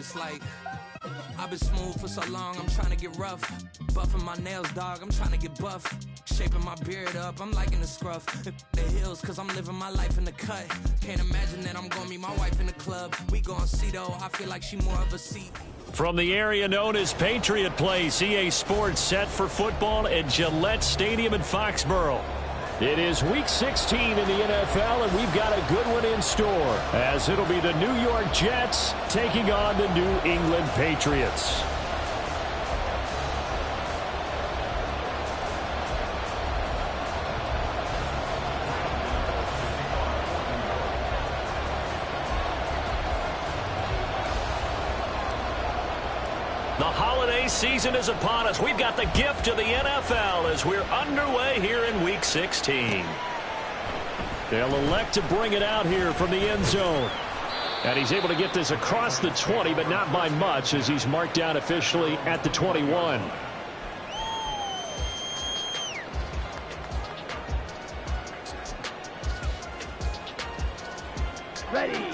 It's like I've been smooth for so long, I'm trying to get rough. Buffing my nails, dog, I'm trying to get buff. Shaping my beard up, I'm liking the scruff. The hills, cause I'm living my life in the cut. Can't imagine that I'm gonna meet my wife in the club. We gon' see though, I feel like she more of a seat. From the area known as Patriot Place, EA Sports set for football at Gillette Stadium in Foxborough. It is Week 16 in the NFL, and we've got a good one in store, as it'll be the New York Jets taking on the New England Patriots. The holiday season is upon us. We've got the gift of the NFL as we're underway here in Week 16. They'll elect to bring it out here from the end zone. And he's able to get this across the 20, but not by much, as he's marked down officially at the 21. Ready.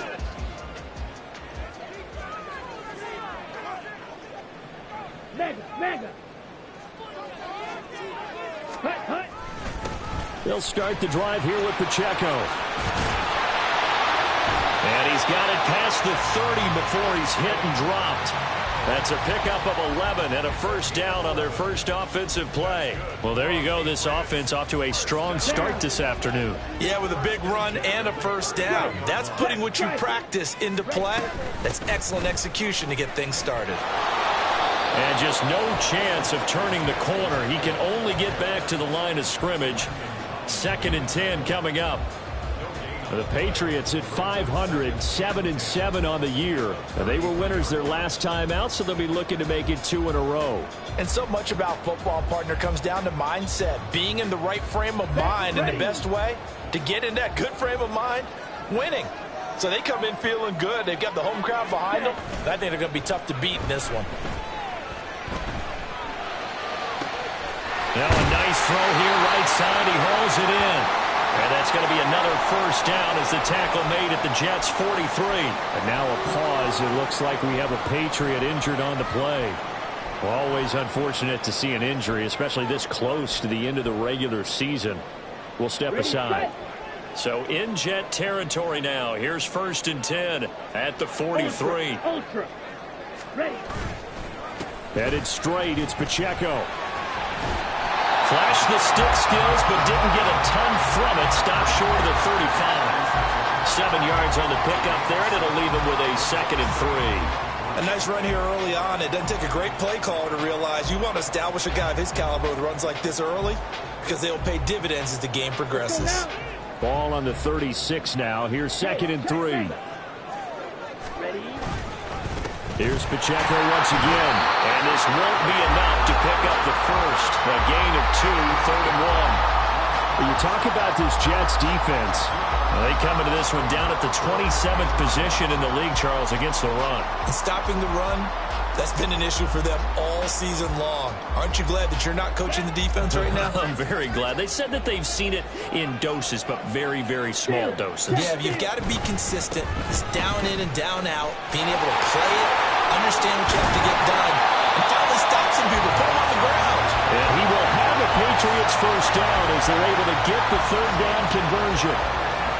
Mega. Hut. They'll start the drive here with Pacheco. And he's got it past the 30 before he's hit and dropped. That's a pickup of 11 and a first down on their first offensive play. Well, there you go. This offense off to a strong start this afternoon. Yeah, with a big run and a first down. That's putting what you practice into play. That's excellent execution to get things started. And just no chance of turning the corner. He can only get back to the line of scrimmage. 2nd and 10 coming up. The Patriots at 500, 7-7 on the year. They were winners their last time out, so they'll be looking to make it 2 in a row. And so much about football, partner, comes down to mindset. Being in the right frame of mind, and the best way to get in that good frame of mind, winning. So they come in feeling good. They've got the home crowd behind them. I think they're going to be tough to beat in this one. Now a nice throw here, right side. He hauls it in. And that's going to be another first down as the tackle made at the Jets' 43. And now a pause. It looks like we have a Patriot injured on the play. Well, always unfortunate to see an injury, especially this close to the end of the regular season. We'll step aside. So in Jet territory now. Here's 1st and 10 at the 43. Ultra. Ready. Headed straight. It's Pacheco. Flashed the stick skills, but didn't get a ton from it. Stopped short of the 35. 7 yards on the pickup there, and it'll leave him with a 2nd and 3. A nice run here early on. It doesn't take a great play caller to realize you want to establish a guy of his caliber with runs like this early, because they'll pay dividends as the game progresses. Ball on the 36 now. Here's 2nd and 3. Ready. Here's Pacheco once again. And this won't be enough to pick up the first. A gain of 2, 3rd and 1. Well, you talk about this Jets defense. Well, they come into this one down at the 27th position in the league, Charles, against the run. And stopping the run, that's been an issue for them all season long. Aren't you glad that you're not coaching the defense right now? I'm very glad. They said that they've seen it in doses, but very, very small doses. Yeah, you've got to be consistent. It's down in and down out, being able to play it, understand what you have to get done, and finally stop some people, put them on the ground. And he will have the Patriots first down as they're able to get the 3rd down conversion.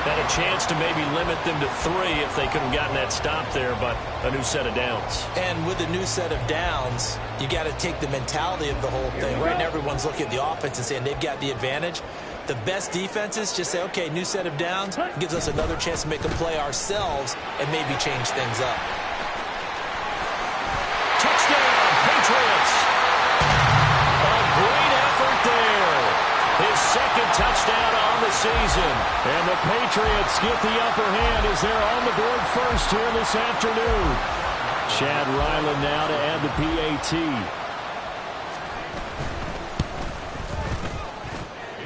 Had a chance to maybe limit them to 3 if they could have gotten that stop there, but a new set of downs. And with a new set of downs, you got to take the mentality of the whole thing. Right now, everyone's looking at the offense and saying they've got the advantage. The best defenses just say, okay, new set of downs, gives us another chance to make a play ourselves and maybe change things up. Touchdown, Patriots! A great effort there. His 2nd touchdown on the season. And the Patriots get the upper hand as they're on the board first here this afternoon. Chad Ryland now to add the PAT.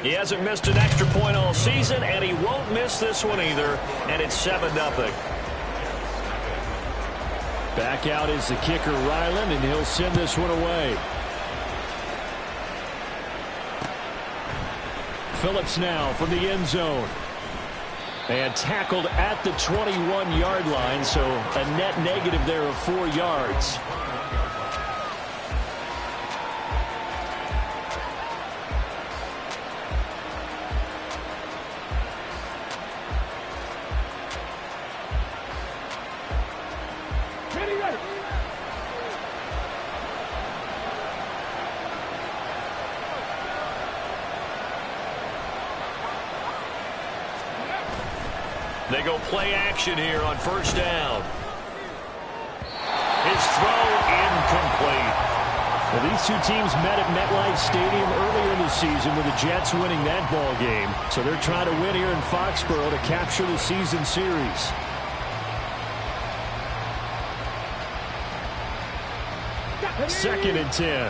He hasn't missed an extra point all season, and he won't miss this one either. And it's 7-0. Back out is the kicker, Ryland, and he'll send this one away. Phillips now from the end zone. And tackled at the 21-yard line, so a net negative there of 4 yards. They go play action here on first down. His throw incomplete. Well, these two teams met at MetLife Stadium earlier in the season with the Jets winning that ball game. So they're trying to win here in Foxborough to capture the season series. Second and 10.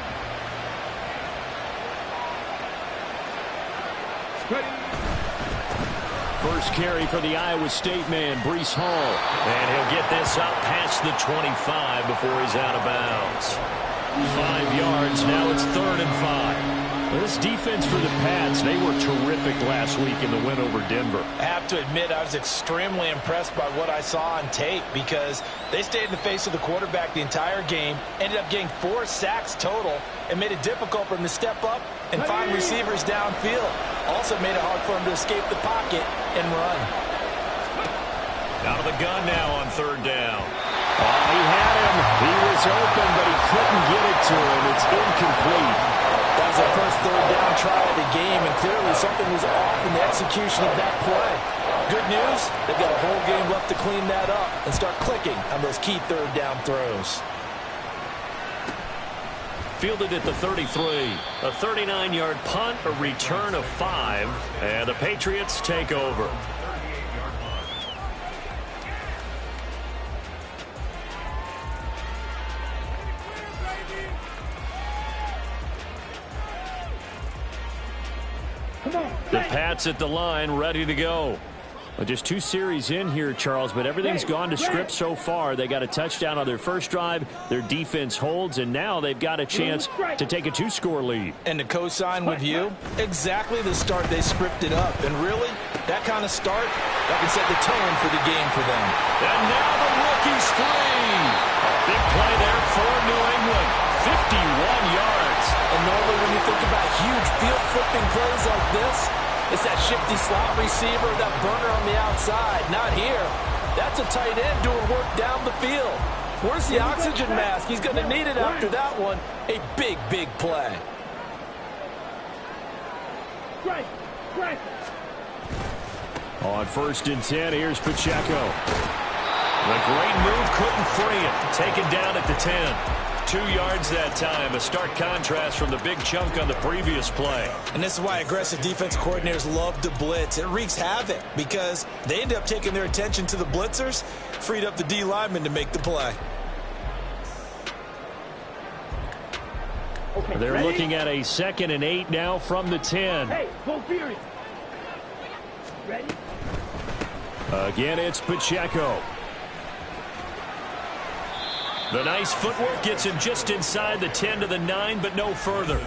First carry for the Iowa State man, Breece Hall. And he'll get this up past the 25 before he's out of bounds. 5 yards, now it's 3rd and 5. This defense for the Pats, they were terrific last week in the win over Denver. I have to admit, I was extremely impressed by what I saw on tape because they stayed in the face of the quarterback the entire game, ended up getting 4 sacks total, and made it difficult for him to step up and find receivers downfield. Also made it hard for him to escape the pocket and run. Out of the gun now on 3rd down. He had him. He was open, but he couldn't get it to him. It's incomplete. That was their first 3rd down try of the game, and clearly something was off in the execution of that play. Good news, they've got a whole game left to clean that up and start clicking on those key 3rd down throws. Fielded at the 33. A 39-yard punt, a return of 5, and the Patriots take over. The Pats at the line, ready to go. Well, just 2 series in here, Charles, but everything's gone to script so far. They got a touchdown on their first drive. Their defense holds, and now they've got a chance to take a 2-score lead. And to co-sign with you, exactly the start they scripted up. And really, that kind of start, that can set the tone for the game for them. And now the rookie's free. Big play there for New England. 51 yards. And normally when you think about huge field-flipping plays like this, it's that shifty slot receiver, that burner on the outside. Not here. That's a tight end doing work down the field. Where's the oxygen mask? He's going to need it after that one. A big, big play. On 1st and 10, here's Pacheco. The great move couldn't free him. Taken down at the 10. 2 yards that time. A stark contrast from the big chunk on the previous play. And this is why aggressive defense coordinators love to blitz. It wreaks havoc because they end up taking their attention to the blitzers, freed up the D lineman to make the play. Okay, they're ready? Looking at a 2nd and 8 now from the 10. Hey, go Fury. Ready? Again, it's Pacheco. The nice footwork gets him just inside the 10 to the 9, but no further.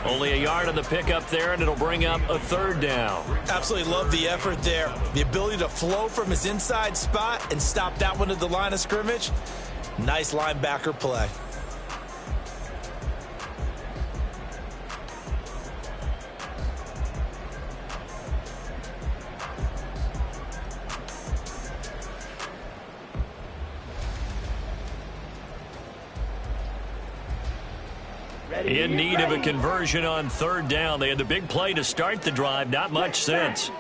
Only a yard on the pickup there, and it'll bring up a 3rd down. Absolutely love the effort there. The ability to flow from his inside spot and stop that one at the line of scrimmage. Nice linebacker play. In need of a conversion on 3rd down. They had the big play to start the drive. Not much since. And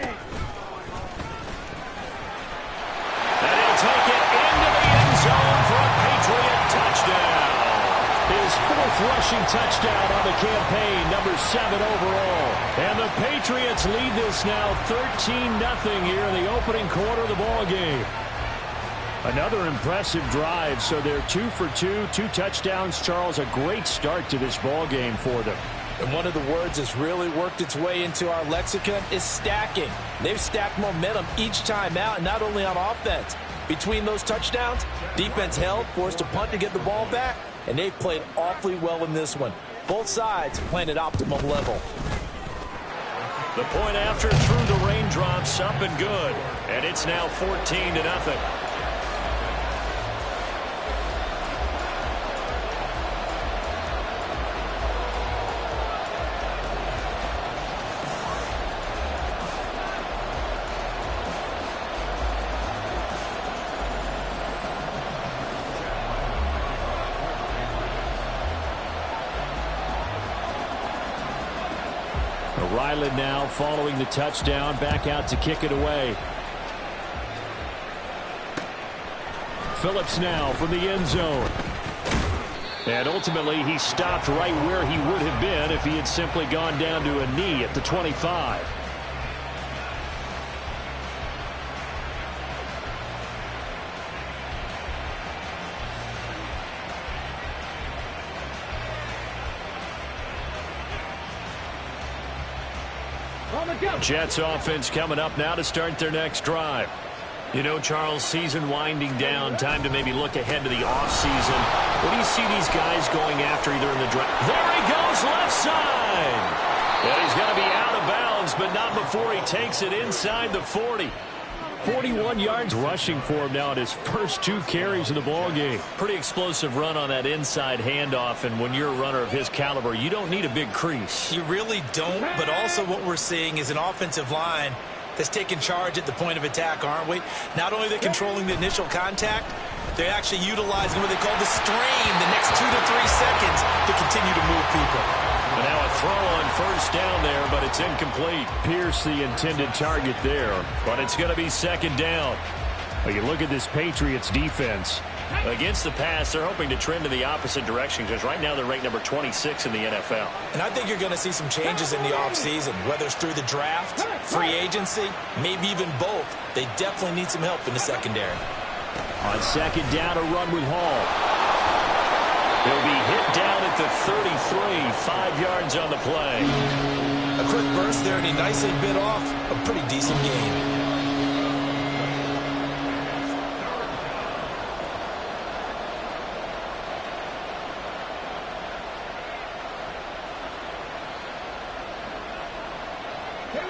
he'll take it into the end zone for a Patriot touchdown. His 4th rushing touchdown on the campaign, number 7 overall. And the Patriots lead this now 13-0 here in the opening quarter of the ball game. Another impressive drive, so they're 2 for 2, 2 touchdowns. Charles, a great start to this ball game for them. And one of the words that's really worked its way into our lexicon is stacking. They've stacked momentum each time out, and not only on offense. Between those touchdowns, defense held, forced a punt to get the ball back, and they've played awfully well in this one. Both sides playing at optimum level. The point after through the raindrops, up and good. And it's now 14-0. Ryland now following the touchdown, back out to kick it away. Phillips now from the end zone. And ultimately he stopped right where he would have been if he had simply gone down to a knee at the 25. Jets offense coming up now to start their next drive. You know, Charles, season winding down, time to maybe look ahead to the offseason. What do you see these guys going after either in the draft? There he goes, left side. And he's going to be out of bounds, but not before he takes it inside the 40. 41 yards rushing for him now at his first 2 carries of the ball game. Pretty explosive run on that inside handoff, and when you're a runner of his caliber, you don't need a big crease. You really don't, but also what we're seeing is an offensive line that's taking charge at the point of attack, aren't we? Not only are they controlling the initial contact, they're actually utilizing what they call the strain the next 2 to 3 seconds to continue to move people. And now a throw on first down there, but it's incomplete. Pierce the intended target there, but it's going to be second down. Well, you look at this Patriots defense. Against the pass, they're hoping to trend in the opposite direction because right now they're ranked number 26 in the NFL. And I think you're going to see some changes in the offseason, whether it's through the draft, free agency, maybe even both. They definitely need some help in the secondary. On second down, a run with Hall. He'll be hit down at the 33, 5 yards on the play. A quick burst there, and he nicely bit off a pretty decent game.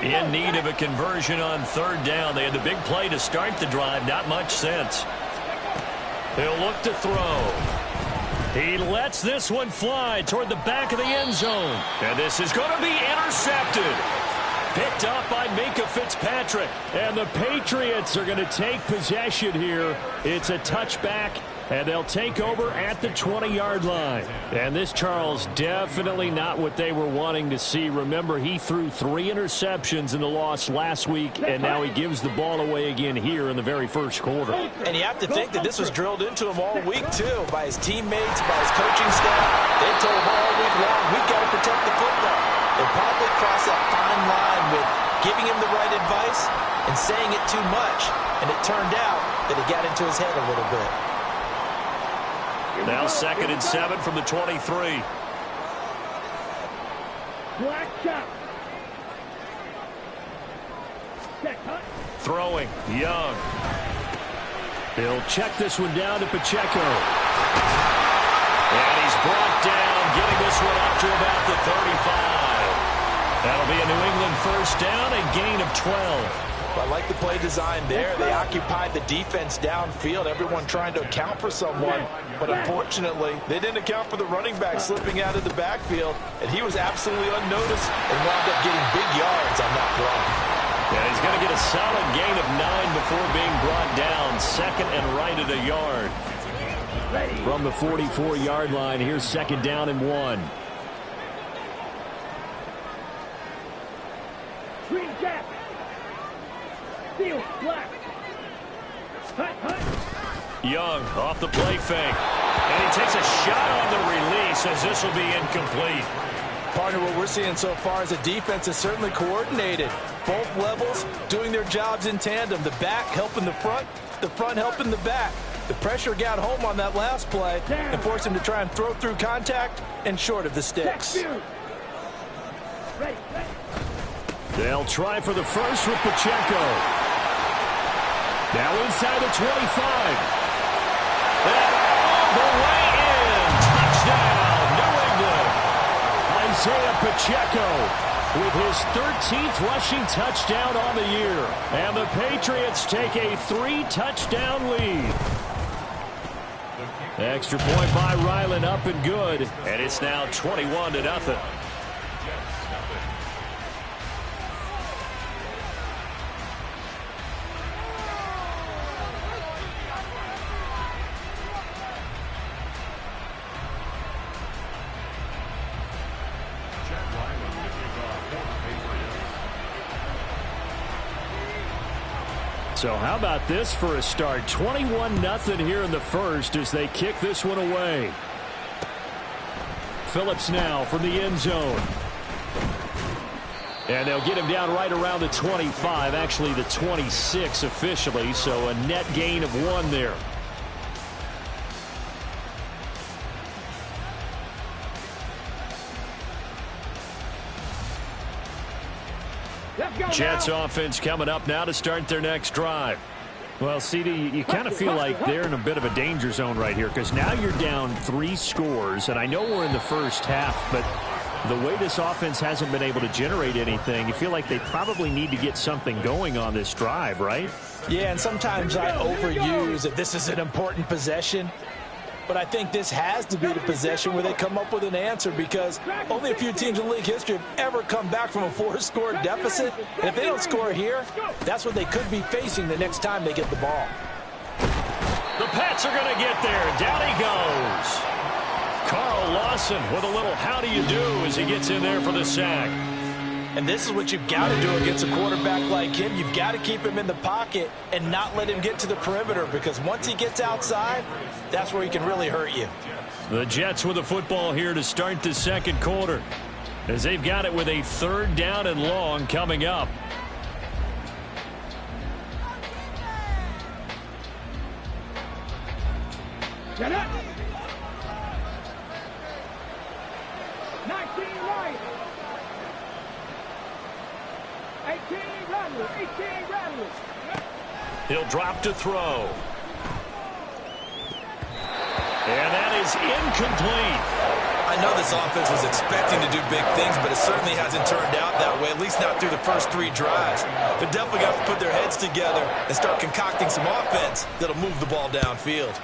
In need of a conversion on third down. They had the big play to start the drive. Not much sense. He'll look to throw. He lets this one fly toward the back of the end zone. And this is going to be intercepted. Picked up by Minka Fitzpatrick. And the Patriots are going to take possession here. It's a touchback, and they'll take over at the 20-yard line. And this, Charles, definitely not what they were wanting to see. Remember, he threw 3 interceptions in the loss last week, and now he gives the ball away again here in the very first quarter. And you have to think that this was drilled into him all week, too, by his teammates, by his coaching staff. They told him all week long, we've got to protect the football. They probably crossed that fine line with giving him the right advice and saying it too much. And it turned out that it got into his head a little bit. Now 2nd and 7 from the 23. Black shot. Throwing, Young. He'll check this one down to Pacheco. And he's brought down, getting this one up to about the 35. That'll be a New England first down, a gain of 12. I like the play design there. They occupied the defense downfield, everyone trying to account for someone. But unfortunately, they didn't account for the running back slipping out of the backfield, and he was absolutely unnoticed and wound up getting big yards on that run. Yeah, he's going to get a solid gain of 9 before being brought down. 2nd and right at a yard. From the 44-yard line, here's 2nd down and 1. Green gap. Field black. Young off the play fake. And he takes a shot on the release as this will be incomplete. Partner, what we're seeing so far is the defense is certainly coordinated. Both levels doing their jobs in tandem. The back helping the front helping the back. The pressure got home on that last play and forced him to try and throw through contact and short of the sticks. They'll try for the first with Pacheco. Now inside the 25. And all the way in. Touchdown, New England. Isaiah Pacheco with his 13th rushing touchdown on the year. And the Patriots take a 3-touchdown lead. Extra point by Ryland, up and good. And it's now 21-0. So how about this for a start? 21-0 here in the first as they kick this one away. Phillips now from the end zone. And they'll get him down right around the 25, actually the 26 officially, so a net gain of 1 there. Jets offense coming up now to start their next drive. Well, CD, you kind of feel like they're in a bit of a danger zone right here because now you're down 3 scores, and I know we're in the first half, but the way this offense hasn't been able to generate anything, you feel like they probably need to get something going on this drive, right? Yeah, and sometimes I overuse that this is an important possession. But I think this has to be the possession where they come up with an answer because only a few teams in league history have ever come back from a 4-score deficit. And if they don't score here, that's what they could be facing the next time they get the ball. The Pats are going to get there. Down he goes. Carl Lawson with a little how do you do as he gets in there for the sack. And this is what you've got to do against a quarterback like him. You've got to keep him in the pocket and not let him get to the perimeter because once he gets outside, that's where he can really hurt you. The Jets with the football here to start the second quarter as they've got it with a 3rd down and long coming up. Get up. 19 right. 18 Randall. 18 Randall. He'll drop to throw. And that is incomplete. I know this offense was expecting to do big things, but it certainly hasn't turned out that way, at least not through the first 3 drives. They're definitely got to put their heads together and start concocting some offense that'll move the ball downfield.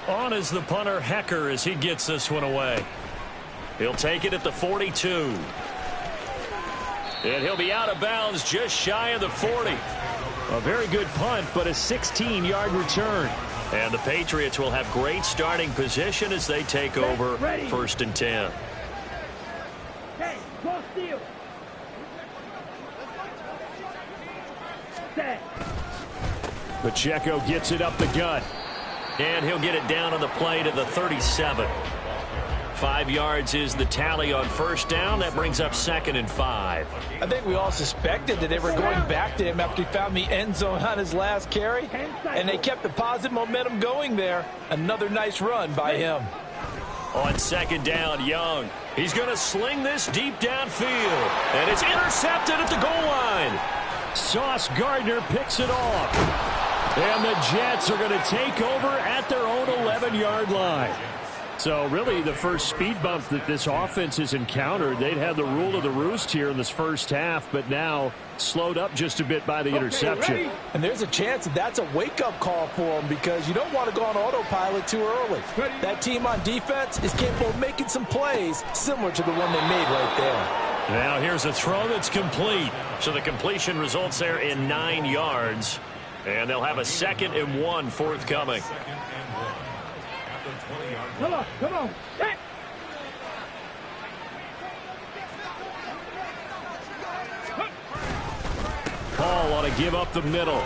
On is the punter, Hecker, as he gets this one away. He'll take it at the 42. And he'll be out of bounds just shy of the 40. A very good punt, but a 16-yard return. And the Patriots will have great starting position as they take over 1st and 10. Hey, cross steal. Set. Pacheco gets it up the gut. And he'll get it down on the play to the 37. 5 yards is the tally on 1st down. That brings up 2nd and 5. I think we all suspected that they were going back to him after he found the end zone on his last carry. And they kept the positive momentum going there. Another nice run by him. On 2nd down, Young. He's going to sling this deep downfield. And it's intercepted at the goal line. Sauce Gardner picks it off. And the Jets are going to take over at their own 11-yard line. So really the first speed bump that this offense has encountered, they'd had the rule of the roost here in this first half, but now slowed up just a bit by the interception. And there's a chance that that's a wake-up call for them because you don't want to go on autopilot too early. That team on defense is capable of making some plays similar to the one they made right there. Now here's a throw that's complete. So the completion results there in 9 yards. And they'll have a 2nd and 1 forthcoming. Come on, come on. Hey. Paul ought to give up the middle.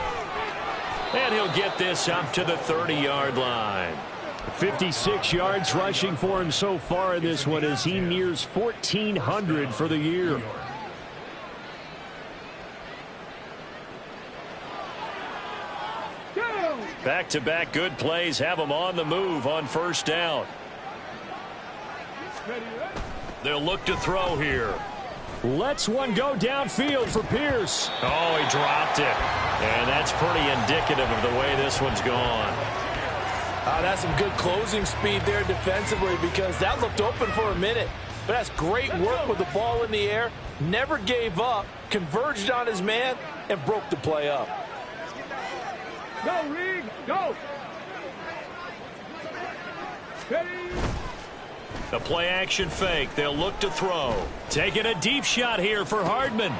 And he'll get this up to the 30-yard line. 56 yards rushing for him so far in this one as he nears 1,400 for the year. Back-to-back good plays have them on the move on 1st down. They'll look to throw here. Lets one go downfield for Pierce. Oh, he dropped it. And that's pretty indicative of the way this one's gone. That's some good closing speed there defensively because that looked open for a minute. But that's great work with the ball in the air. Never gave up, converged on his man, and broke the play up. Go, Reed, go. The play action fake. They'll look to throw. Taking a deep shot here for Hardman.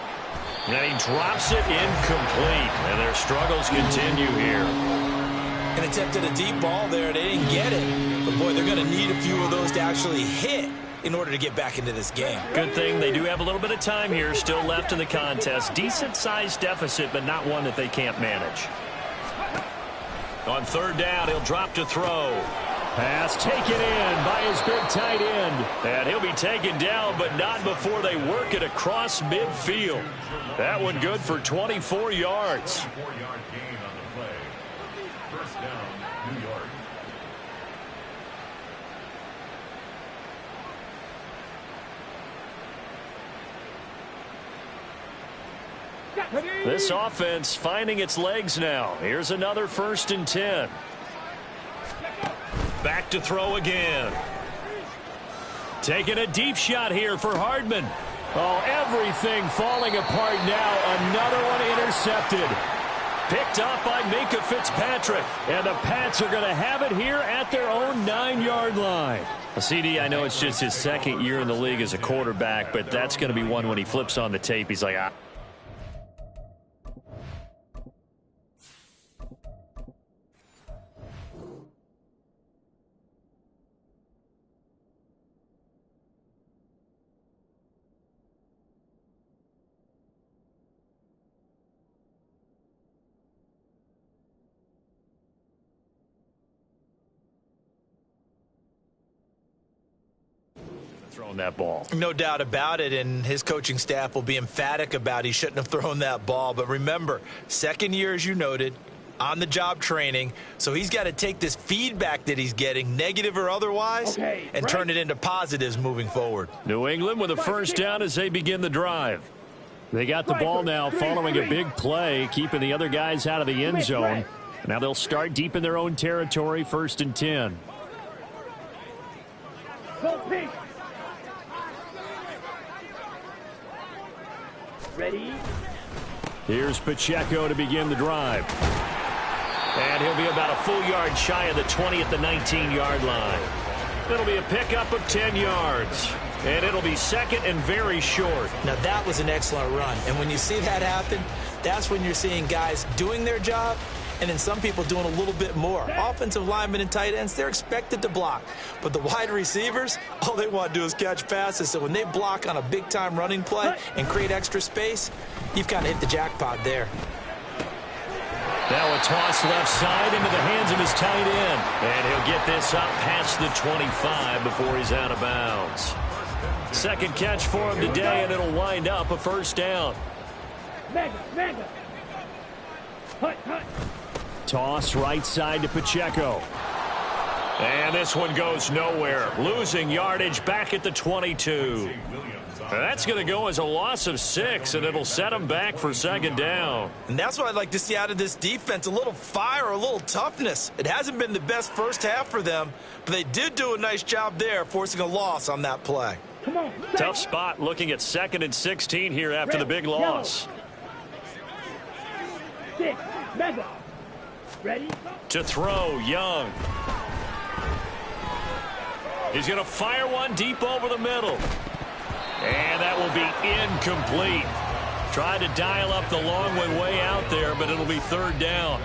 And he drops it incomplete. And their struggles continue here. And attempted a deep ball there. They didn't get it. But, boy, they're going to need a few of those to actually hit in order to get back into this game. Good thing they do have a little bit of time here still left in the contest. Decent-sized deficit, but not one that they can't manage. On third down, he'll drop to throw. Pass taken in by his big tight end. And he'll be taken down, but not before they work it across midfield. That one good for 24 yards. This offense finding its legs now. Here's another 1st and 10. Back to throw again. Taking a deep shot here for Hardman. Oh, everything falling apart now. Another one intercepted. Picked up by Minkah Fitzpatrick. And the Pats are going to have it here at their own 9-yard line. CD, I know it's just his 2nd year in the league as a quarterback, but that's going to be one when he flips on the tape. He's like, ah. Throwing that ball. No doubt about it, and his coaching staff will be emphatic about he shouldn't have thrown that ball. But remember, 2nd year, as you noted, on-the-job training, so he's got to take this feedback that he's getting, negative or otherwise, and turn it into positives moving forward. New England with a 1st down as they begin the drive. They got the ball now following a big play, keeping the other guys out of the end zone. Now they'll start deep in their own territory, 1st and 10. Ready? Here's Pacheco to begin the drive. And he'll be about a full yard shy of the 20 at the 19-yard line. It'll be a pickup of 10 yards. And it'll be 2nd and very short. Now, that was an excellent run. And when you see that happen, that's when you're seeing guys doing their job and then some people doing a little bit more. Offensive linemen and tight ends, they're expected to block. But the wide receivers, all they want to do is catch passes. So when they block on a big-time running play and create extra space, you've kind of hit the jackpot there. Now a toss left side into the hands of his tight end. And he'll get this up past the 25 before he's out of bounds. 2nd catch for him today, and it'll wind up a 1st down. Mega. Hut. Toss right side to Pacheco. And this one goes nowhere. Losing yardage back at the 22. That's going to go as a loss of 6, and it'll set them back for 2nd down. And that's what I'd like to see out of this defense, a little fire, a little toughness. It hasn't been the best first half for them, but they did do a nice job there, forcing a loss on that play. Come on. Tough spot looking at 2nd and 16 here after the big loss. 6, mega. Ready? To throw, Young. He's going to fire one deep over the middle. And that will be incomplete. Tried to dial up the long way out there, but it'll be 3rd down.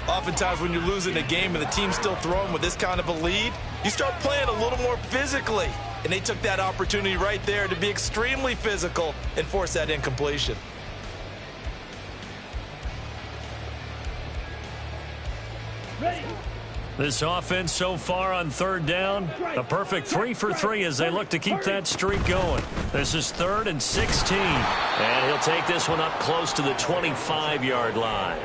Oftentimes when you're losing a game and the team's still throwing with this kind of a lead, you start playing a little more physically. And they took that opportunity right there to be extremely physical and force that incompletion. This offense so far on 3rd down, a perfect 3 for 3 as they look to keep that streak going. This is 3rd and 16. And he'll take this one up close to the 25-yard line.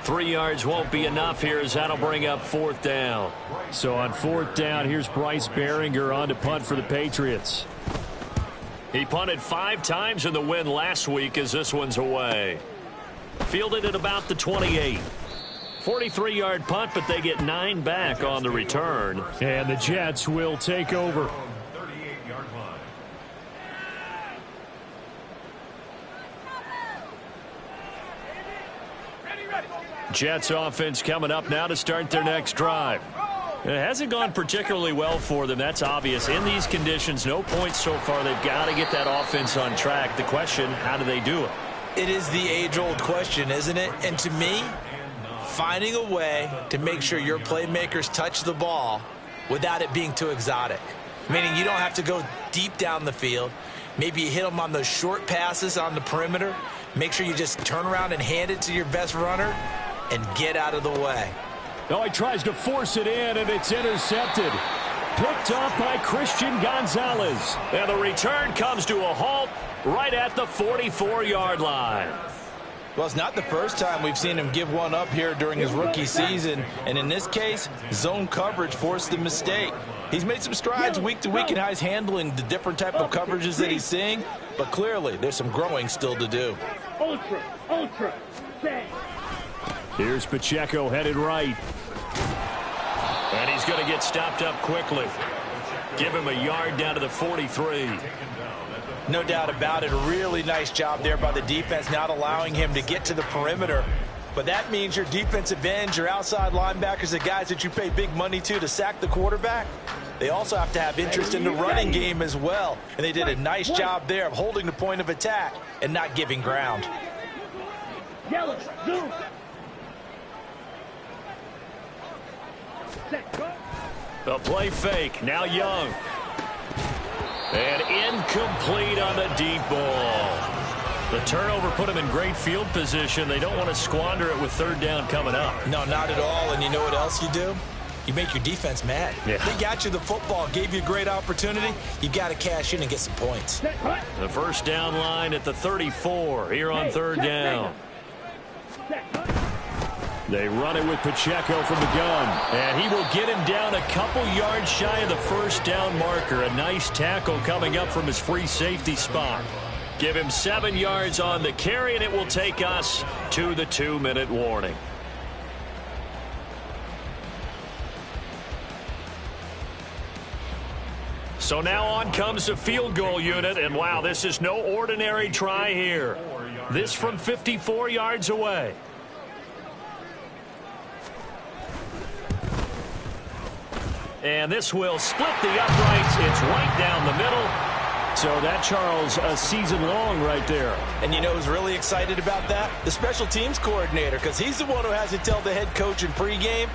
3 yards won't be enough here as that'll bring up 4th down. So on 4th down, here's Bryce Behringer on to punt for the Patriots. He punted 5 times in the win last week as this one's away. Fielded at about the 28. 43-yard punt, but they get 9 back on the return. And the Jets will take over. 38-yard line. Jets offense coming up now to start their next drive. It hasn't gone particularly well for them. That's obvious. In these conditions, no points so far. They've got to get that offense on track. The question, how do they do it? It is the age-old question, isn't it? And to me, finding a way to make sure your playmakers touch the ball without it being too exotic. Meaning you don't have to go deep down the field. Maybe you hit them on those short passes on the perimeter. Make sure you just turn around and hand it to your best runner and get out of the way. Oh, he tries to force it in, and it's intercepted. Picked off by Christian Gonzalez. And the return comes to a halt right at the 44-yard line. Well, it's not the first time we've seen him give one up here during his rookie season. And in this case, zone coverage forced the mistake. He's made some strides week to week in how he's handling the different type of coverages that he's seeing. But clearly, there's some growing still to do. Ultra, stay. Here's Pacheco headed right. And he's going to get stopped up quickly. Give him a yard down to the 43. No doubt about it. A really nice job there by the defense, not allowing him to get to the perimeter. But that means your defensive ends, your outside linebackers, the guys that you pay big money to sack the quarterback, they also have to have interest in the running game as well. And they did a nice job there of holding the point of attack and not giving ground. Yellow, zoom. Set, go. The play fake, now Young. And incomplete on the deep ball. The turnover put him in great field position. They don't want to squander it with third down coming up. No, not at all. And you know what else you do? You make your defense mad. Yeah. They got you the football, gave you a great opportunity. You got to cash in and get some points. The first down line at the 34 here on third down. They run it with Pacheco from the gun. And he will get him down a couple yards shy of the first down marker. A nice tackle coming up from his free safety spot. Give him 7 yards on the carry, and it will take us to the 2-minute warning. So now on comes the field goal unit, and wow, this is no ordinary try here. This from 54 yards away. And this will split the uprights. It's right down the middle. So that, Charles, a season long right there. And you know who's really excited about that? The special teams coordinator, because he's the one who has to tell the head coach in pregame,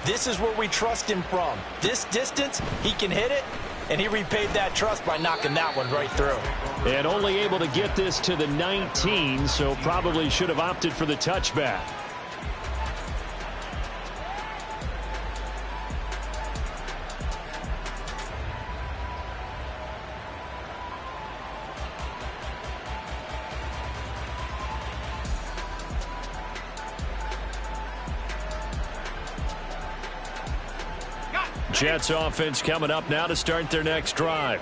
this is where we trust him from. This distance, he can hit it, and he repaid that trust by knocking that one right through. And only able to get this to the 19, so probably should have opted for the touchback. Jets offense coming up now to start their next drive.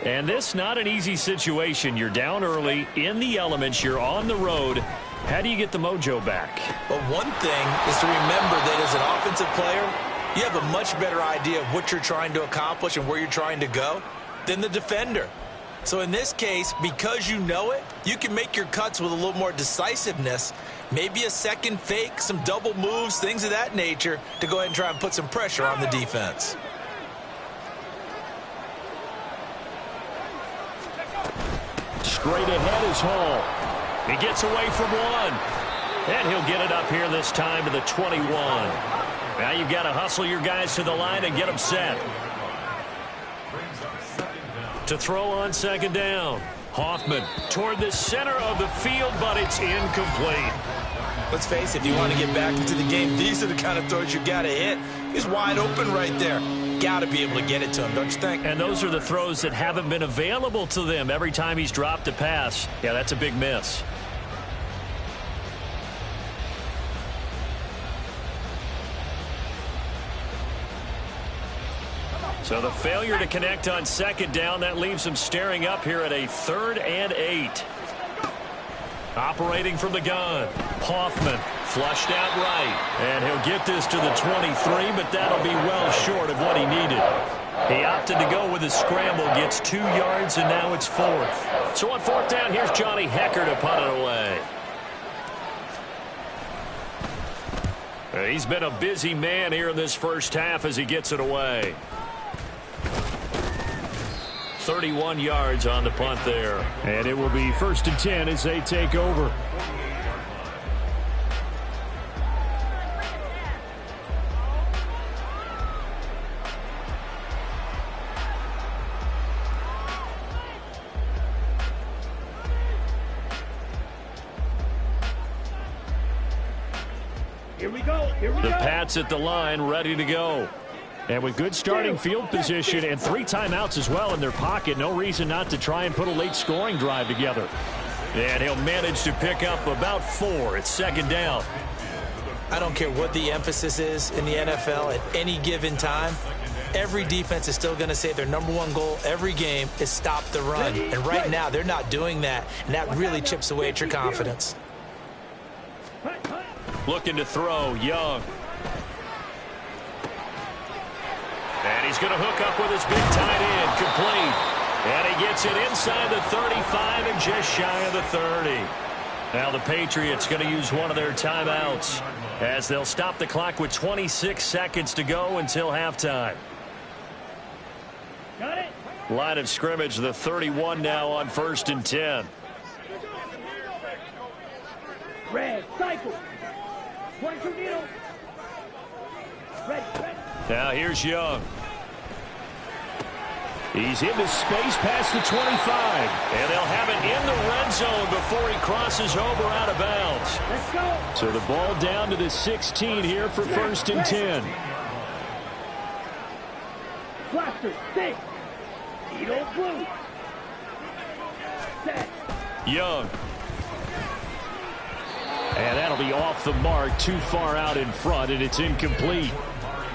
And this not an easy situation. You're down early, in the elements, you're on the road. How do you get the mojo back? But one thing is to remember that as an offensive player, you have a much better idea of what you're trying to accomplish and where you're trying to go than the defender. So in this case, because you know it, you can make your cuts with a little more decisiveness. Maybe a second fake, some double moves, things of that nature to go ahead and try and put some pressure on the defense. Straight ahead is Hall. He gets away from one. And he'll get it up here this time to the 21. Now you've got to hustle your guys to the line and get them set. To throw on second down. Hoffman toward the center of the field, but it's incomplete. Let's face it, if you want to get back into the game, these are the kind of throws you got to hit. He's wide open right there. Got to be able to get it to him, don't you think? And those are the throws that haven't been available to them every time he's dropped a pass. Yeah, that's a big miss. So the failure to connect on second down, that leaves him staring up here at a 3rd and 8. Operating from the gun, Hoffman flushed out right. And he'll get this to the 23, but that'll be well short of what he needed. He opted to go with a scramble, gets 2 yards, and now it's 4th. So on 4th down, here's Johnny Hecker to punt it away. He's been a busy man here in this first half as he gets it away. 31 yards on the punt there. And it will be 1st and 10 as they take over. Here we go. The Pats at the line, ready to go. And with good starting field position and 3 timeouts as well in their pocket, no reason not to try and put a late scoring drive together. And he'll manage to pick up about 4. It's 2nd down. I don't care what the emphasis is in the NFL at any given time. Every defense is still going to say their #1 goal every game is stop the run. And right now, they're not doing that, and that really chips away at your confidence. Looking to throw, Young. And he's going to hook up with his big tight end, complete. And he gets it inside the 35 and just shy of the 30. Now the Patriots going to use one of their timeouts as they'll stop the clock with 26 seconds to go until halftime. Got it. Line of scrimmage, the 31 now on 1st and 10. Red, cycle. 1, 2, needle. Ready. Now here's Young. He's into space past the 25. And they'll have it in the red zone before he crosses over out of bounds. Let's go. So the ball down to the 16 here for 1st and 10. Blaster, 6. Needle, blue. Set. Young. And that'll be off the mark, too far out in front, and it's incomplete.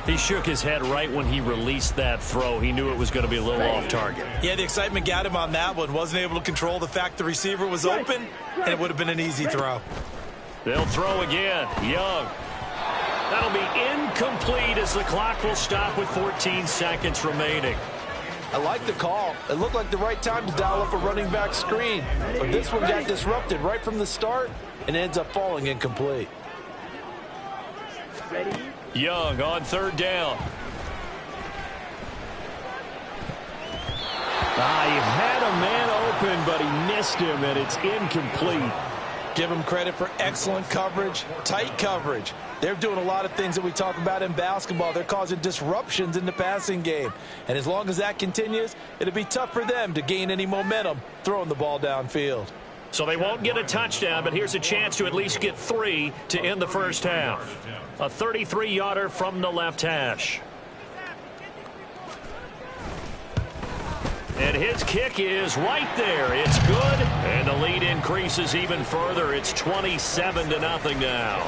He shook his head right when he released that throw. He knew it was going to be a little off target. Yeah, the excitement got him on that one. Wasn't able to control the fact the receiver was open, and it would have been an easy throw. They'll throw again. Young. That'll be incomplete as the clock will stop with 14 seconds remaining. I like the call. It looked like the right time to dial up a running back screen. But this one got disrupted right from the start and ends up falling incomplete. Ready. Young on 3rd down. He had a man open, but he missed him, and it's incomplete. Give them credit for excellent coverage, tight coverage. They're doing a lot of things that we talk about in basketball. They're causing disruptions in the passing game. And as long as that continues, it'll be tough for them to gain any momentum throwing the ball downfield. So they won't get a touchdown, but here's a chance to at least get 3 to end the first half. A 33-yarder from the left hash. And his kick is right there. It's good, and the lead increases even further. It's 27-0 now.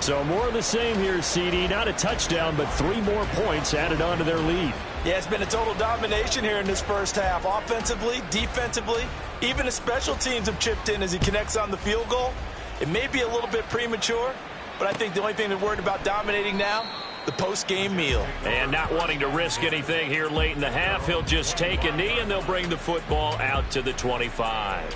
So more of the same here, CD. Not a touchdown, but 3 more points added on to their lead. Yeah, it's been a total domination here in this first half. Offensively, defensively, even the special teams have chipped in as he connects on the field goal. It may be a little bit premature, but I think the only thing they're worried about dominating now, the post-game meal. And not wanting to risk anything here late in the half, he'll just take a knee, and they'll bring the football out to the 25.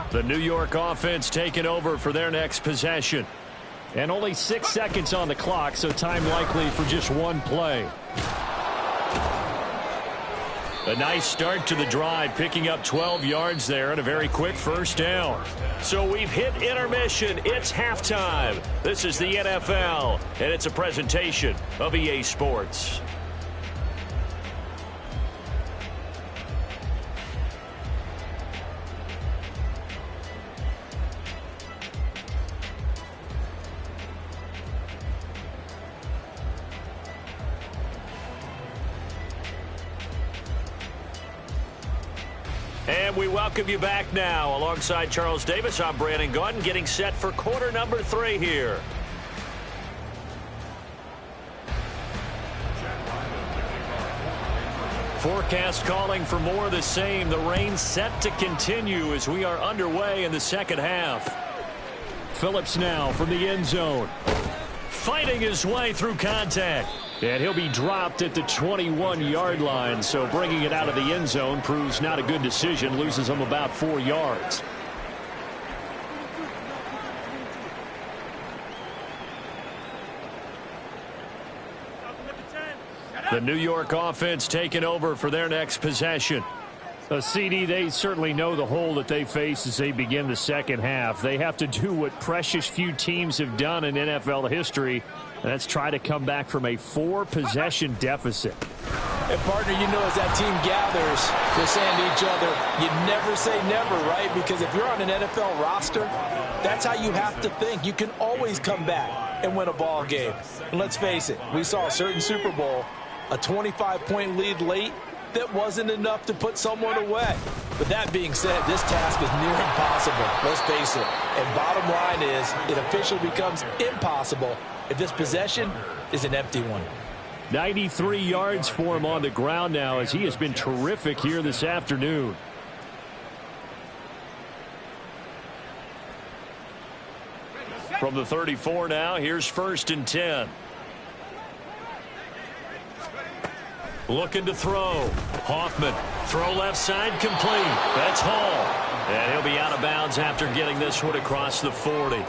The New York offense taking over for their next possession. And only 6 seconds on the clock, so time likely for just 1 play. A nice start to the drive, picking up 12 yards there and a very quick first down. So we've hit intermission. It's halftime. This is the NFL, and it's a presentation of EA Sports. And we welcome you back now. Alongside Charles Davis, I'm Brandon Gaudin, getting set for quarter number 3 here. Forecast calling for more of the same. The rain set to continue as we are underway in the second half. Phillips now from the end zone. Fighting his way through contact. And he'll be dropped at the 21-yard line, so bringing it out of the end zone proves not a good decision, loses him about 4 yards. The New York offense taking over for their next possession. CD, they certainly know the hole that they face as they begin the second half. They have to do what precious few teams have done in NFL history, and that's try to come back from a 4-possession deficit. And, partner, you know, as that team gathers, they're saying to each other, you never say never, right? Because if you're on an NFL roster, that's how you have to think. You can always come back and win a ball game. And let's face it, we saw a certain Super Bowl, a 25-point lead late, that wasn't enough to put someone away. But that being said, this task is near impossible. Let's face it. And bottom line is, it officially becomes impossible if this possession is an empty one. 93 yards for him on the ground now as he has been terrific here this afternoon. From the 34 now, here's 1st and 10. Looking to throw. Hoffman. Throw left side complete. That's Hall. And he'll be out of bounds after getting this one across the 40.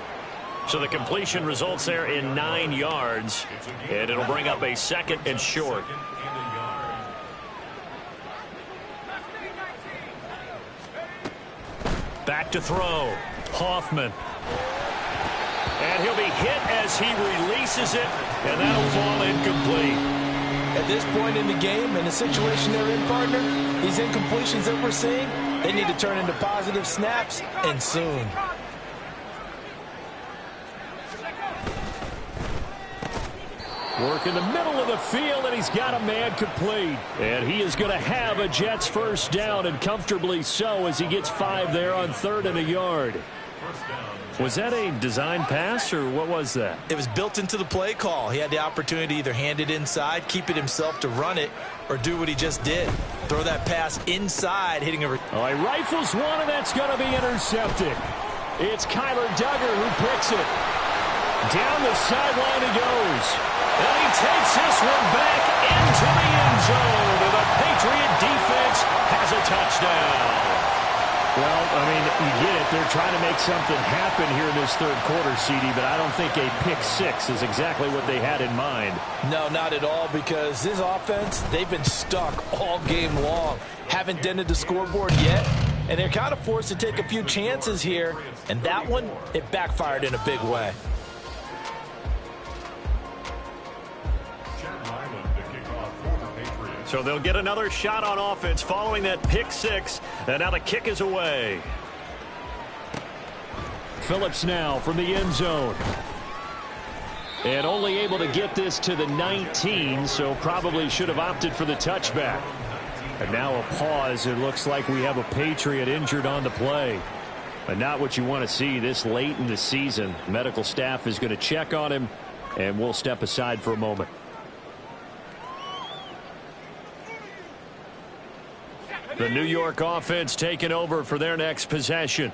So the completion results there in 9 yards. And it'll bring up a 2nd and short. Back to throw. Hoffman. And he'll be hit as he releases it. And that'll fall incomplete. At this point in the game, in the situation they're in, partner, these incompletions that we're seeing, they need to turn into positive snaps, and soon. Work in the middle of the field, and he's got a man complete. And he is going to have a Jets first down, and comfortably so, as he gets 5 there on 3rd and a yard. Was that a design pass, or what was that? It was built into the play call. He had the opportunity to either hand it inside, keep it himself to run it, or do what he just did. Throw that pass inside, hitting a... Oh, he rifles one, and that's going to be intercepted. It's Kyler Duggar who picks it. Down the sideline he goes. And he takes this one back into the end zone. And the Patriot defense has a touchdown. Well, I mean, you get it. They're trying to make something happen here in this 3rd quarter, CD, but I don't think a pick 6 is exactly what they had in mind. No, not at all, because this offense, they've been stuck all game long. Haven't dented the scoreboard yet, and they're kind of forced to take a few chances here, and that one, it backfired in a big way. So they'll get another shot on offense following that pick 6. And now the kick is away. Phillips now from the end zone. And only able to get this to the 19, so probably should have opted for the touchback. And now a pause. It looks like we have a Patriot injured on the play. But not what you want to see this late in the season. Medical staff is going to check on him, and we'll step aside for a moment. The New York offense taking over for their next possession.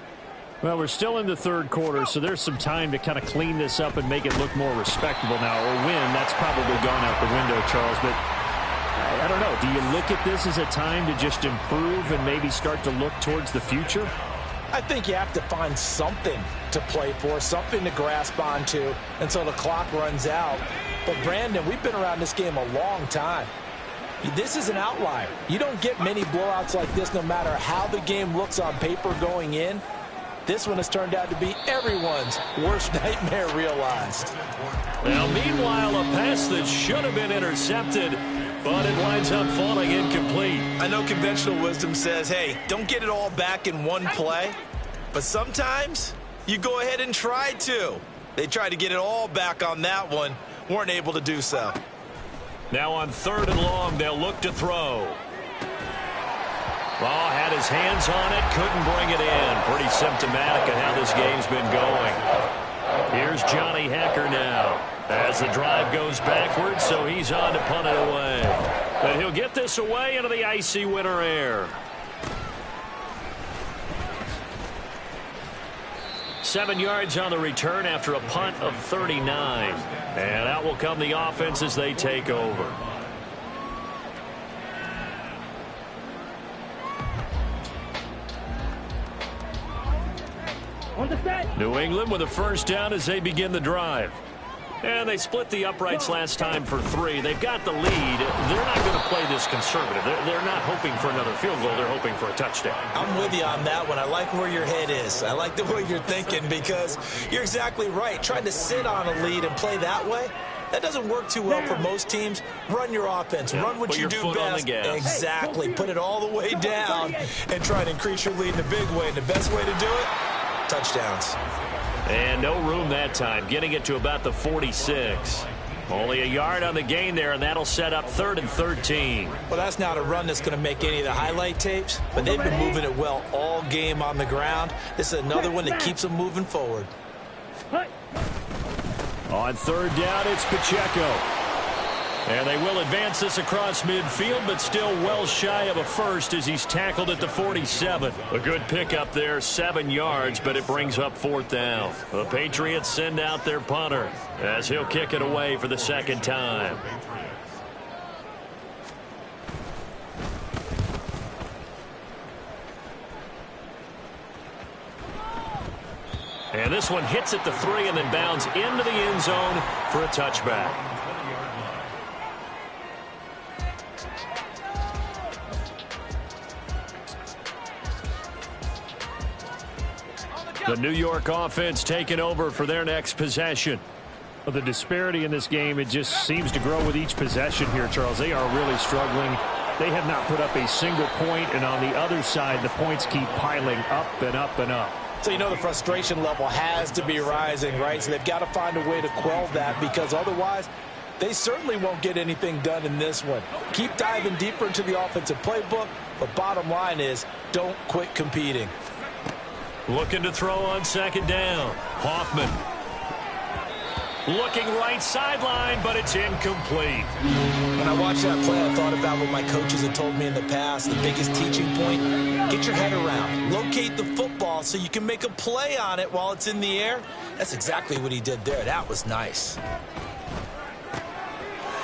Well, we're still in the 3rd quarter, so there's some time to kind of clean this up and make it look more respectable now. Or win, that's probably gone out the window, Charles. But I don't know. Do you look at this as a time to just improve and maybe start to look towards the future? I think you have to find something to play for, something to grasp onto until the clock runs out. But, Brandon, we've been around this game a long time. This is an outlier. You don't get many blowouts like this no matter how the game looks on paper going in. This one has turned out to be everyone's worst nightmare realized. Well, meanwhile, a pass that should have been intercepted, but it winds up falling incomplete. I know conventional wisdom says, hey, don't get it all back in one play. But sometimes you go ahead and try to. They tried to get it all back on that one. Weren't able to do so. Now on 3rd and long, they'll look to throw. Ball had his hands on it, couldn't bring it in. Pretty symptomatic of how this game's been going. Here's Johnny Hecker now as the drive goes backwards, so he's on to punt it away. But he'll get this away into the icy winter air. 7 yards on the return after a punt of 39. And out will come the offense as they take over. On the set. New England with a first down as they begin the drive. And they split the uprights last time for 3. They've got the lead. They're not going to play this conservative. They're not hoping for another field goal. They're hoping for a touchdown. I'm with you on that one. I like where your head is. I like the way you're thinking because you're exactly right. Trying to sit on a lead and play that way, that doesn't work too well for most teams. Run your offense. Run what you do best. Exactly. Put it all the way down and try to increase your lead in a big way. And the best way to do it, touchdowns. And no room that time, getting it to about the 46. Only a yard on the gain there, and that'll set up 3rd and 13. Well, that's not a run that's going to make any of the highlight tapes, but they've been moving it well all game on the ground. This is another one that keeps them moving forward. On 3rd down, it's Pacheco. And they will advance this across midfield, but still well shy of a first as he's tackled at the 47. A good pickup there, 7 yards, but it brings up 4th down. The Patriots send out their punter as he'll kick it away for the 2nd time. And this one hits at the 3 and then bounds into the end zone for a touchback. The New York offense taking over for their next possession. Well, the disparity in this game, it just seems to grow with each possession here, Charles. They are really struggling. They have not put up a single point, and on the other side, the points keep piling up and up and up. So you know the frustration level has to be rising, right? So they've got to find a way to quell that because otherwise they certainly won't get anything done in this one. Keep diving deeper into the offensive playbook, but bottom line is don't quit competing. Looking to throw on 2nd down. Hoffman. Looking right sideline, but it's incomplete. When I watched that play, I thought about what my coaches had told me in the past. The biggest teaching point, get your head around. Locate the football so you can make a play on it while it's in the air. That's exactly what he did there. That was nice.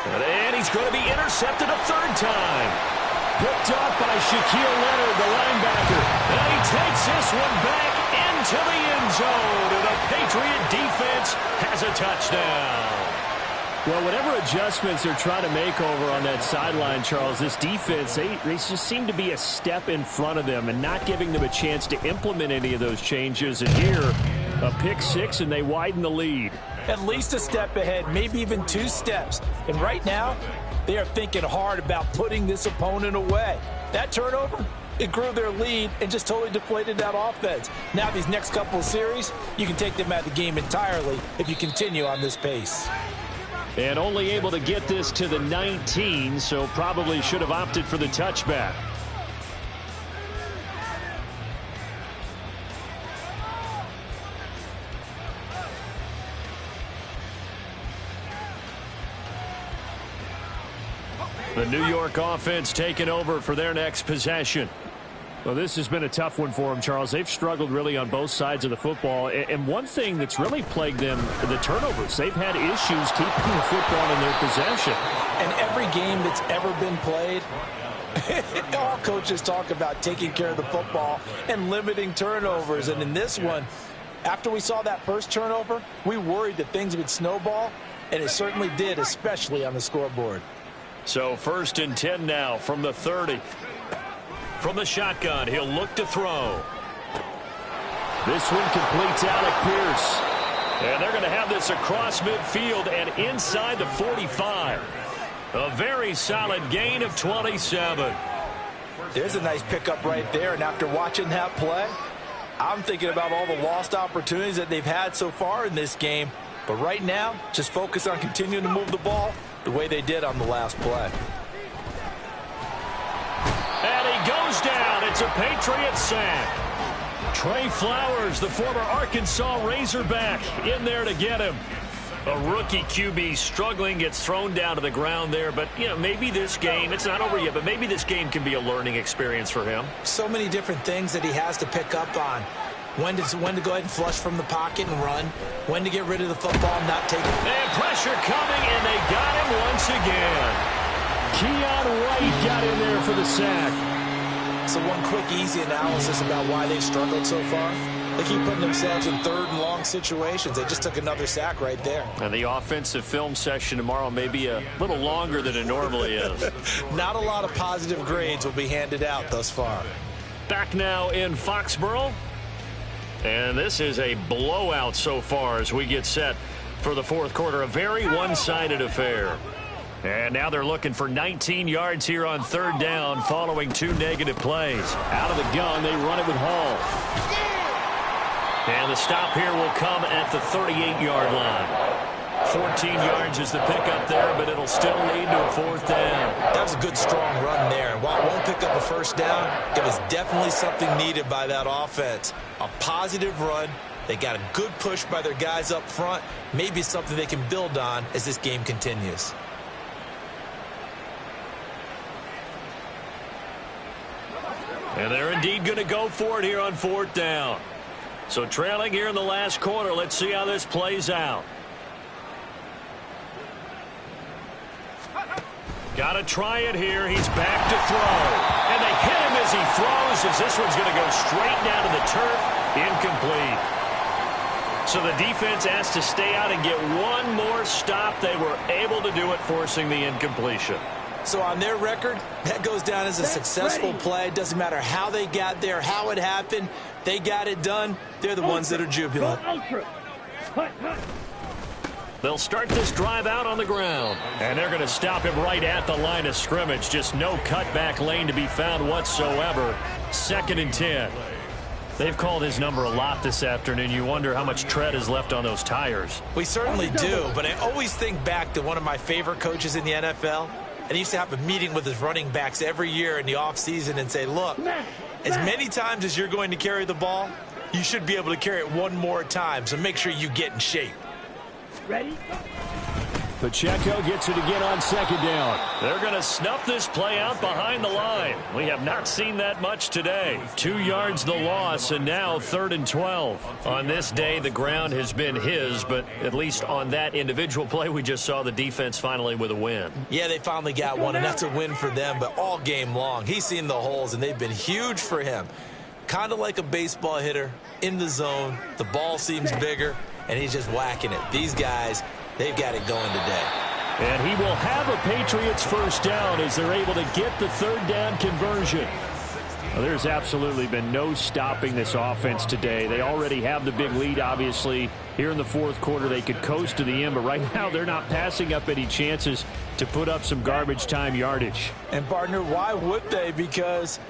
And he's going to be intercepted a 3rd time. Picked up by Shaquille Leonard, the linebacker. And he takes this one back into the end zone. And the Patriot defense has a touchdown. Well, whatever adjustments they're trying to make over on that sideline, Charles, this defense, they just seem to be a step in front of them and not giving them a chance to implement any of those changes. And here, a pick 6, and they widen the lead. At least a step ahead, maybe even 2 steps. And right now, they are thinking hard about putting this opponent away. That turnover, it grew their lead and just totally deflated that offense. Now these next couple of series, you can take them out of the game entirely if you continue on this pace. And only able to get this to the 19, so probably should have opted for the touchback. The New York offense taking over for their next possession. Well, this has been a tough one for them, Charles. They've struggled really on both sides of the football. And one thing that's really plagued them, the turnovers. They've had issues keeping the football in their possession. And every game that's ever been played, all coaches talk about taking care of the football and limiting turnovers. And in this one, after we saw that first turnover, we worried that things would snowball, and it certainly did, especially on the scoreboard. So 1st and 10 now from the 30. From the shotgun, he'll look to throw. This one completes Alec Pierce. And they're going to have this across midfield and inside the 45. A very solid gain of 27. There's a nice pickup right there, and after watching that play, I'm thinking about all the lost opportunities that they've had so far in this game. But right now, just focus on continuing to move the ball the way they did on the last play. And he goes down. It's a Patriot sack. Trey Flowers, the former Arkansas Razorback, in there to get him. A rookie QB struggling, gets thrown down to the ground there. But, you know, maybe this game, it's not over yet, but maybe this game can be a learning experience for him. So many different things that he has to pick up on. when to go ahead and flush from the pocket and run, when to get rid of the football and not take it. And pressure coming, and they got him once again. Keon White got in there for the sack. So one quick, easy analysis about why they've struggled so far. They keep putting themselves in third and long situations. They just took another sack right there. And the offensive film session tomorrow may be a little longer than it normally is. Not a lot of positive grades will be handed out thus far. Back now in Foxborough. And this is a blowout so far as we get set for the fourth quarter. A very one-sided affair. And now they're looking for 19 yards here on third down following 2 negative plays. Out of the gun, they run it with Hall. And the stop here will come at the 38-yard line. 14 yards is the pickup there, but it'll still lead to a fourth down. That was a good, strong run there. And while it won't pick up a first down, it was definitely something needed by that offense. A positive run. They got a good push by their guys up front. Maybe something they can build on as this game continues. And they're indeed going to go for it here on fourth down. So trailing here in the last quarter. Let's see how this plays out. Got to try it here. He's back to throw. And they hit him as he throws, as this one's going to go straight down to the turf. Incomplete. So the defense has to stay out and get one more stop. They were able to do it, forcing the incompletion. So on their record, that goes down as a successful play. It doesn't matter how they got there, how it happened. They got it done. They're the ones that are jubilant. They'll start this drive out on the ground. And they're going to stop him right at the line of scrimmage. Just no cutback lane to be found whatsoever. 2nd and 10. They've called his number a lot this afternoon. You wonder how much tread is left on those tires. We certainly do, but I always think back to one of my favorite coaches in the NFL. And he used to have a meeting with his running backs every year in the offseason and say, look, as many times as you're going to carry the ball, you should be able to carry it one more time, so make sure you get in shape. Ready? Pacheco gets it again on 2nd down. They're going to snuff this play out behind the line. We have not seen that much today. 2 yards the loss, and now 3rd and 12. On this day, the ground has been his, but at least on that individual play, we just saw the defense finally with a win. Yeah, they finally got one, and that's a win for them, but all game long, he's seen the holes, and they've been huge for him. Kind of like a baseball hitter in the zone. The ball seems bigger, and he's just whacking it. These guys, they've got it going today. And he will have a Patriots first down as they're able to get the 3rd down conversion. Well, there's absolutely been no stopping this offense today. They already have the big lead, obviously. Here in the fourth quarter, they could coast to the end, but right now they're not passing up any chances to put up some garbage time yardage. And, partner, why would they? Because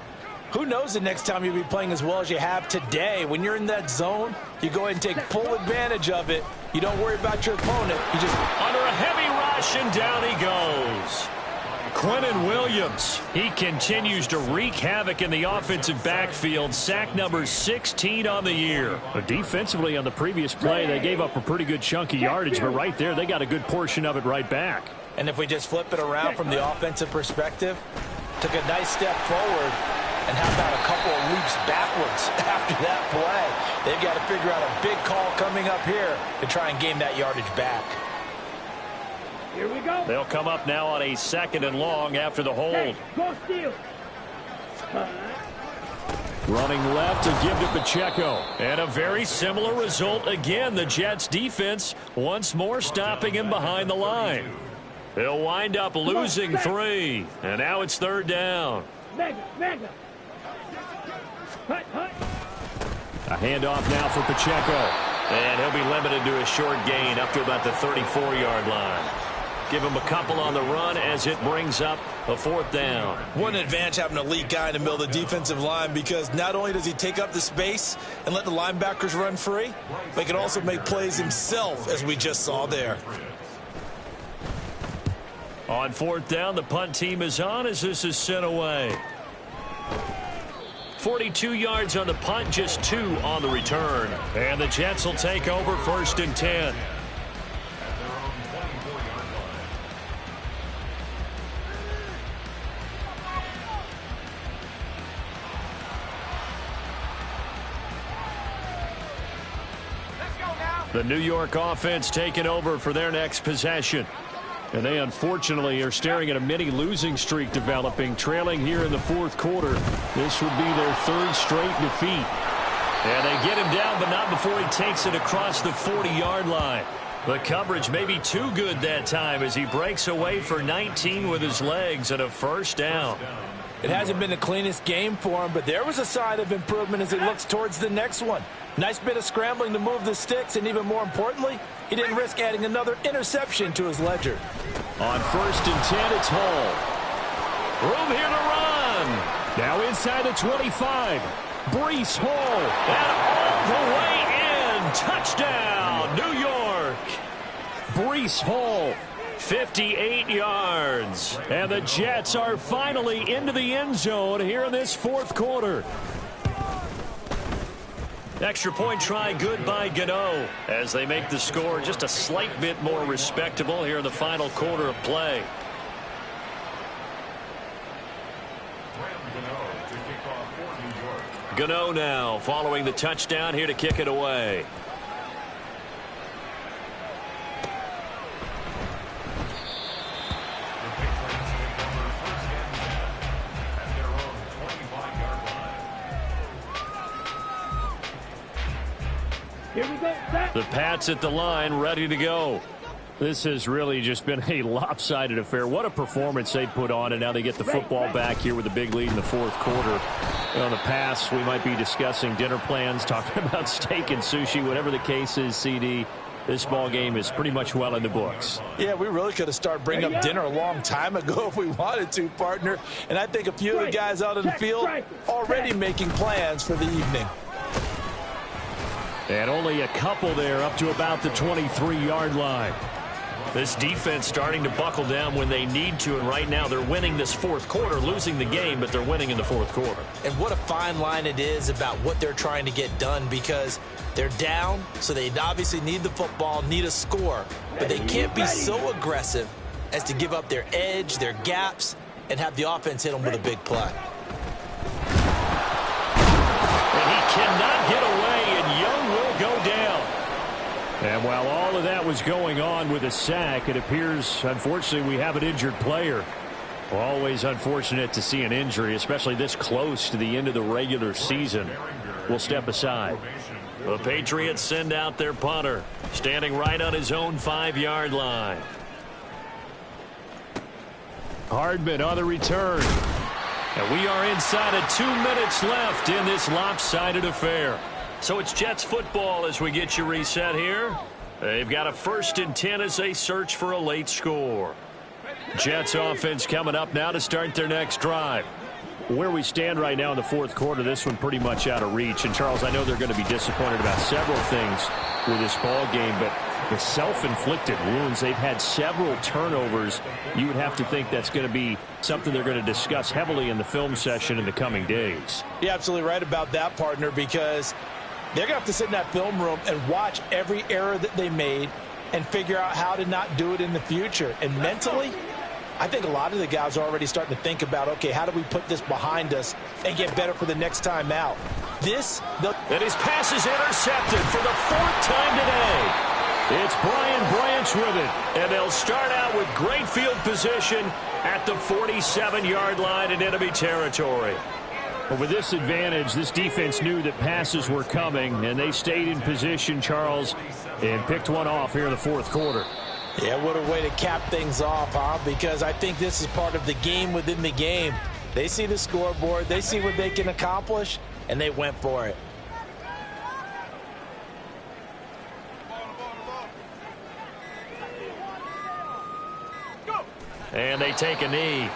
who knows the next time you'll be playing as well as you have today. When you're in that zone, you go ahead and take full advantage of it. You don't worry about your opponent. You just under a heavy rush, and down he goes. Quinnen Williams, he continues to wreak havoc in the offensive backfield. Sack number 16 on the year. But defensively on the previous play, they gave up a pretty good chunk of yardage, but right there they got a good portion of it right back. And if we just flip it around from the offensive perspective, took a nice step forward, and how about a couple of leaps backwards after that play? They've got to figure out a big call coming up here to try and gain that yardage back. Here we go. They'll come up now on a 2nd and long after the hold. Hey, go steal. Running left to give to Pacheco. And a very similar result again. The Jets defense once more stopping him behind the line. They'll wind up losing 3. And now it's 3rd down. Mega. A handoff now for Pacheco. And he'll be limited to a short gain up to about the 34-yard line. Give him a couple on the run as it brings up a 4th down. What an advantage having a elite guy in the middle of the defensive line, because not only does he take up the space and let the linebackers run free, but he can also make plays himself, as we just saw there. On 4th down, the punt team is on as this is sent away. 42 yards on the punt, just 2 on the return. And the Jets will take over 1st and 10. The New York offense taking over for their next possession. And they unfortunately are staring at a mini losing streak developing, trailing here in the fourth quarter. This would be their third straight defeat. And they get him down, but not before he takes it across the 40-yard line. The coverage may be too good that time as he breaks away for 19 with his legs and a first down. It hasn't been the cleanest game for him, but there was a sign of improvement as he looks towards the next one. Nice bit of scrambling to move the sticks, and even more importantly, he didn't risk adding another interception to his ledger. On 1st and 10, it's Hall. Room here to run. Now inside the 25. Breece Hall. And all the way in. Touchdown, New York. Breece Hall. 58 yards. And the Jets are finally into the end zone here in this fourth quarter. Extra point try good by Gano as they make the score just a slight bit more respectable here in the final quarter of play. Gano now following the touchdown here to kick it away. Here we go. Set. The Pats at the line, ready to go. This has really just been a lopsided affair. What a performance they put on, and now they get the football back here with a big lead in the fourth quarter. On the pass, we might be discussing dinner plans, talking about steak and sushi, whatever the case is, CD. This ball game is pretty much well in the books. Yeah, we really could have started bringing up dinner a long time ago if we wanted to, partner. And I think a few of the guys out on the field already making plans for the evening. And only a couple there up to about the 23-yard line. This defense starting to buckle down when they need to, and right now they're winning this fourth quarter, losing the game, but they're winning in the fourth quarter. And what a fine line it is about what they're trying to get done, because they're down, so they obviously need the football, need a score, but they can't be so aggressive as to give up their edge, their gaps, and have the offense hit them with a big play. And he cannot get away, and Young will go down. And while all of that was going on with a sack, it appears, unfortunately, we have an injured player. Always unfortunate to see an injury, especially this close to the end of the regular season. We'll step aside. The Patriots send out their punter, standing right on his own 5-yard line. Hardman on the return. And we are inside of 2 minutes left in this lopsided affair. So it's Jets football as we get you reset here. They've got a 1st and 10 as they search for a late score. Jets offense coming up now to start their next drive. Where we stand right now in the fourth quarter, this one pretty much out of reach. And, Charles, I know they're going to be disappointed about several things with this ball game, but the self-inflicted wounds, they've had several turnovers. You would have to think that's going to be something they're going to discuss heavily in the film session in the coming days. You're absolutely right about that, partner, because they're going to have to sit in that film room and watch every error that they made and figure out how to not do it in the future. And mentally, I think a lot of the guys are already starting to think about, okay, how do we put this behind us and get better for the next time out? And his pass is intercepted for the 4th time today. It's Brian Branch with it. And they'll start out with great field position at the 47-yard line in enemy territory. But with this advantage, this defense knew that passes were coming, and they stayed in position, Charles, and picked one off here in the fourth quarter. Yeah, what a way to cap things off, huh? Because I think this is part of the game within the game. They see the scoreboard, they see what they can accomplish, and they went for it. And they take a knee.